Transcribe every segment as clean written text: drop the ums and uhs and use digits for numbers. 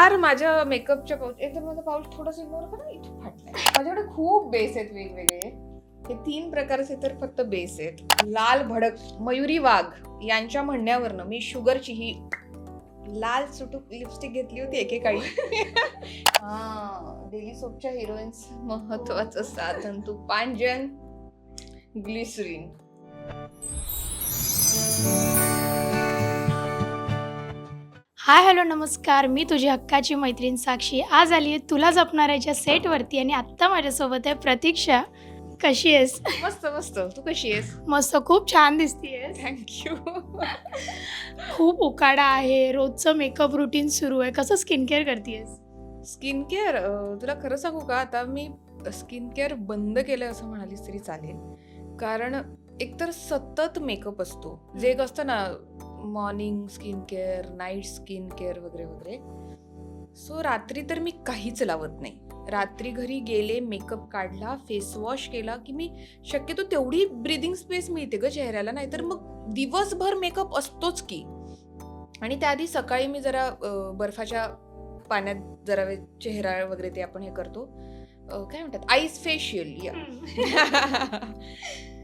फार माझ्या मेकअपच्या पाऊच एकदम माझा पाऊच थोडंसं इग्नोर करा, इथे फाटलाय. माझ्याकडे खूप बेस आहेत वेगवेगळे. हे 3 प्रकारचे तर फक्त बेस आहेत. लाल भडक मयुरी वाघ यांच्या म्हणण्यावरनं मी शुगरची ही लाल सुटूक लिपस्टिक घेतली होती एकेकाळी. डेली सोपच्या हिरोईन्स महत्वाचं साधन तू पांजन ग्लिसरीन. हाय हॅलो नमस्कार, मी तुझी हक्काची मैत्रीण साक्षी. आज आली आहे तुला जपणाऱ्याच्या सेटवरती आणि आत्ता माझ्यासोबत आहे प्रतीक्षा. कशी आहेस? मस्त मस्त. तू कशी आहेस? मस्त, खूप छान दिसतीयेस. थँक्यू. खूप उकाडा आहे, रोजचं मेकअप रुटीन सुरू आहे. कसं स्किन केअर करतेस? स्किन केअर तुला खरं सांगू का, आता मी स्किन केअर बंद केलं असं म्हणालीस तरी चालेल. कारण एकतर सतत मेकअप असतो, जे एक असतं ना morning skin care, night skin care वगैरे वगैरे. सो रात्री तर मी काहीच लावत नाही. रात्री घरी गेले, मेकअप काढला, फेस वॉश केला की मी शक्यतो तेवढी ब्रीदिंग स्पेस मिळते ग चेहऱ्याला, नाहीतर मग दिवसभर मेकअप असतोच की. आणि त्याआधी सकाळी मी जरा बर्फाच्या पाण्यात जरा वेळ चेहरा वगैरे ते आपण हे करतो, काय म्हणतात आईस फेशियल या.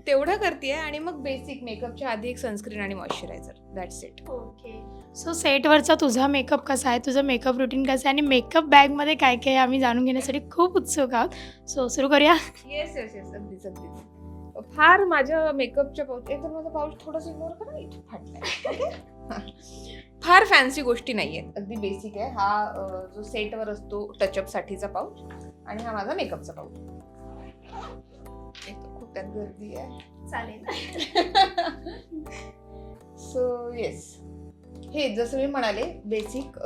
तेवढं करते आणि मग बेसिक मेकअपच्या आधी एक सनस्क्रीन आणि moisturiser, that's it. Okay. So सेटवरचा तुझा मेकअप कसा आहे, तुझं मेकअप रुटीन कसं आहे आणि मेकअप बॅगमध्ये काय काय आहे आम्ही जाणून घेण्यासाठी खूप उत्सुक आहोत. सो सुरू करूया. येस येस येस, अगदीच अगदीच. फार माझ्या मेकअपच्या पाऊच एकदम माझा पाऊच थोडंसं इग्नोर करा, इथे फाटलाय. फार फॅन्सी गोष्टी नाही आहेत, अगदी बेसिक आहे. हा जो सेटवर असतो टचअप साठीचा पाऊच आणि हा माझा मेकअपचा पाऊच. एक तर खूप त्यात गर्दी आहे. चालेल. सो येस, हे जसं मी म्हणाले बेसिक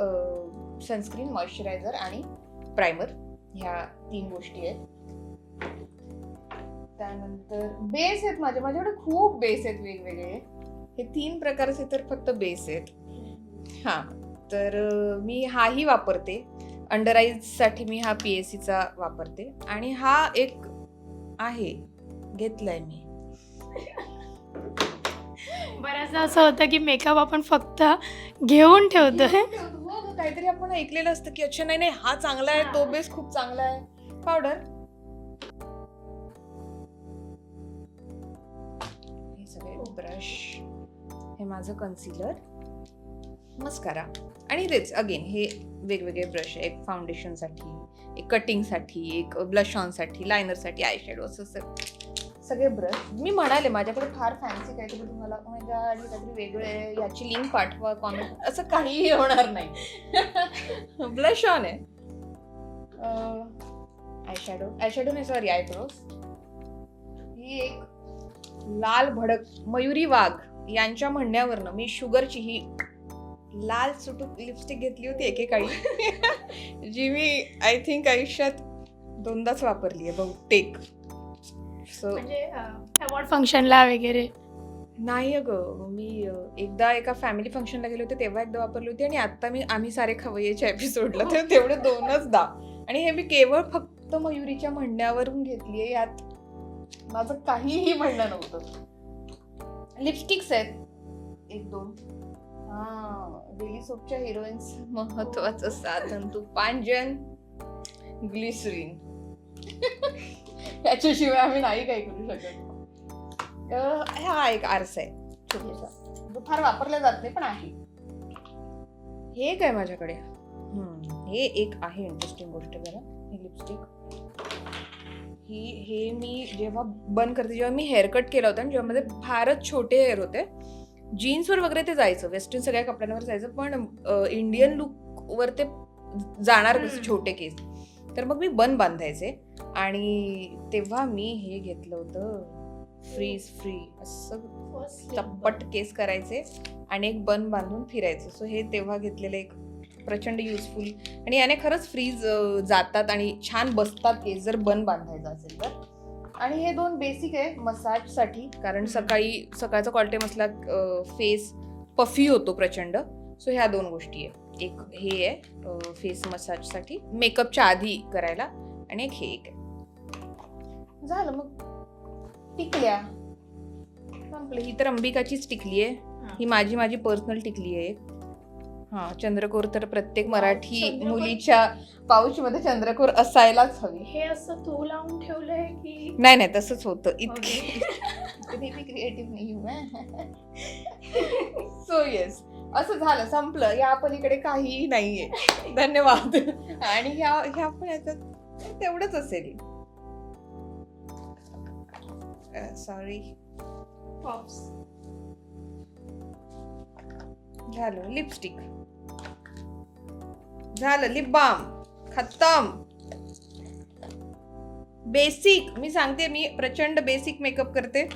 सनस्क्रीन, मॉइश्चरायझर आणि प्रायमर, ह्या 3 गोष्टी आहेत. त्यानंतर बेस आहेत माझ्याकडे खूप बेस आहेत वेगवेगळे. हे 3 प्रकारचे तर फक्त बेस आहेत. हां, तर मी हाही वापरते. अंडर आईजसाठी मी हा PACचा वापरते आणि हा एक आहे घेतलाय मी. बऱ्याचदा असं होतं की मेकअप आपण फक्त घेऊन ठेवतोय. हो, काहीतरी आपण ऐकलेलं असतं की अच्छा नाही हा चांगला आहे, तो बेस खूप चांगला आहे. पावडर, हे सगळे ब्रश, हे माझं कन्सिलर, मस्कारा आणि तेच अगेन हे वेगवेगळे ब्रश. एक फाउंडेशनसाठी, एक कटिंगसाठी, एक ब्लश ऑनसाठी, लायनरसाठी, आय शॅडो, असं सगळे ब्रश. मी म्हणाले माझ्याकडे फार फॅन्सी काहीतरी तुम्हाला काहीतरी वेगळं आहे, याची लिंक पाठवा कॉमेंट, असं काहीही होणार नाही. ब्लश ऑन आहे, आय शॅडो नाही सॉरी, आयब्रोज. ही एक लाल भडक मयुरी वाघ यांच्या म्हणण्यावरनं मी शुगरची ही लाल सुटूक लिपस्टिक घेतली होती एकेकाळी. जी मी आय थिंक आयुष्यात 2दाच वापरली आहे बहुतेक. सो म्हणजे अवॉर्ड फंक्शनला वगैरे नाही अगं, मी एकदा एका फॅमिली फंक्शनला गेले होते तेव्हा एकदा वापरली होती आणि आता मी आम्ही सारे खवय्येच्या एपिसोडला तर तेवढे 2दा. आणि हे मी केवळ फक्त मयुरीच्या म्हणण्यावरून घेतलीये, यात माझं काहीही म्हणणं नव्हतं. लिपस्टिक्स आहेत 1-2. डेली सोपच्या हिरोईन्स महत्वाचं साधन तू पांजन ग्लिसरीन. याच्याशिवाय आम्ही नाही काही करू शकत. हा एक आरसा आहे छोटासा, जो फार वापरला जात नाही पण आहे. हे काय माझ्याकडे, हे एक आहे इंटरेस्टिंग गोष्ट. जरा ही लिपस्टिक हे मी जेव्हा बंद करते, जेव्हा मी हेअरकट केला होता आणि जेव्हा माझे फारच छोटे हेअर होते, जीन्सवर वगैरे ते जायचं, वेस्टर्न सगळ्या कपड्यांवर जायचं, पण इंडियन लुकवर ते जाणार कसे छोटे केस. तर मग मी बन बांधायचे आणि तेव्हा मी हे घेतलं होतं फ्रीज फ्री. असं चप्पट केस करायचे आणि एक बन बांधून फिरायचं. सो हे तेव्हा घेतलेलं एक प्रचंड युजफुल, आणि याने खरंच फ्रीज जातात आणि छान बसतात केस जर बन बांधायचं असेल तर. आणि हे 2 बेसिक आहे मसाजसाठी, कारण सकाळचा कॉल टाइम असला फेस पफी होतो प्रचंड. सो ह्या 2 गोष्टी आहे. एक हे आहे फेस मसाजसाठी मेकअपच्या आधी करायला, आणि एक हे एक आहे. झालं मग. टिकल्या संपलं. ही तर अंबिकाचीच टिकली आहे, ही माझी पर्सनल टिकली आहे. हा चंद्रकोर तर प्रत्येक मराठी चंद्रकोर. मुलीच्या पाऊच मध्ये चंद्रकोर असायलाच हवी. हे असं तू लावून ठेवलंय की नाही नाही तसंच होतं इतकी Okay. इतकी मी क्रिएटिव्ह नाही. सो येस असं झालं, संपलं. या पलीकडे काहीही नाहीये. धन्यवाद. आणि ह्या पण याच्यात तेवढंच असेल. सॉरी. पॉप्स. झालं लिपस्टिक, झालं लिप बाम, खत्तम. बेसिक, मी सांगते मी प्रचंड बेसिक मेकअप करते.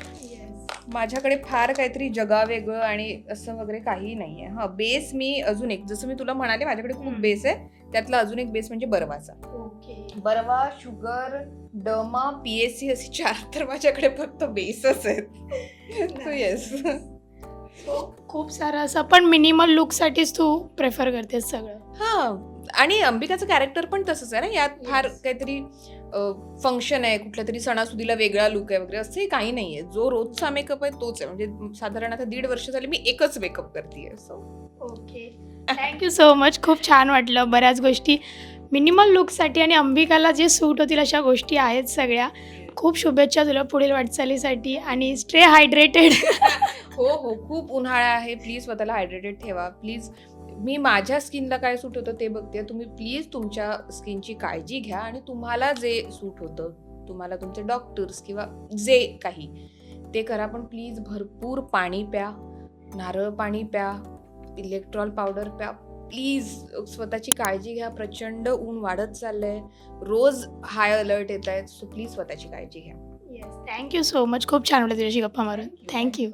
माझ्याकडे फार काहीतरी जगावेगळं आणि असं वगैरे काही नाहीये. हा बेस मी अजून एक, जसं मी तुला म्हणाले माझ्याकडे खूप बेस आहे, त्यातला अजून एक बेस म्हणजे बर्वाचा. Okay. Barva, sugar, derma, PSC असे 4 तर माझ्याकडे फक्त बेसच आहेत. So yes. खूप सारं असं पण मिनिमल लुक साठीच तू प्रेफर करतेस सगळं. हा, आणि अंबिकाचं कॅरेक्टर पण तसंच आहे ना, यात फार काहीतरी फंक्शन आहे, कुठल्या तरी सणासुदीला वेगळा लुक आहे वगैरे असंही काही नाहीये. जो रोजचा मेकअप आहे तोच आहे. म्हणजे साधारण आता 1.5 वर्ष झाली मी एकच मेकअप करतेय. So okay, thank you so much. खूप छान वाटलं. बऱ्याच गोष्टी मिनिमल लुकसाठी आणि अंबिकाला जे सूट होतील अशा गोष्टी आहेत सगळ्या. खूप शुभेच्छा तुला पुढील वाटचालीसाठी आणि स्टे हायड्रेटेड. हो हो, खूप उन्हाळा आहे. प्लीज स्वतःला हायड्रेटेड ठेवा प्लीज. मी माझ्या स्किनला काय सूट होतं ते बघते. तुम्ही प्लीज तुमच्या स्किनची काळजी घ्या आणि तुम्हाला जे सूट होतं, तुम्हाला तुमचे डॉक्टर्स किंवा जे काही ते करा. पण प्लीज भरपूर पाणी प्या, नारळ पाणी प्या, इलेक्ट्रॉल पावडर प्या. प्लीज स्वतःची काळजी घ्या. प्रचंड ऊन वाढत चाललंय, रोज हाय अलर्ट येत आहेत. सो प्लीज स्वतःची काळजी घ्या. Yes, thank you so much. खूप छान वाटलं तुझ्याशी गप्पा मारून. थँक्यू.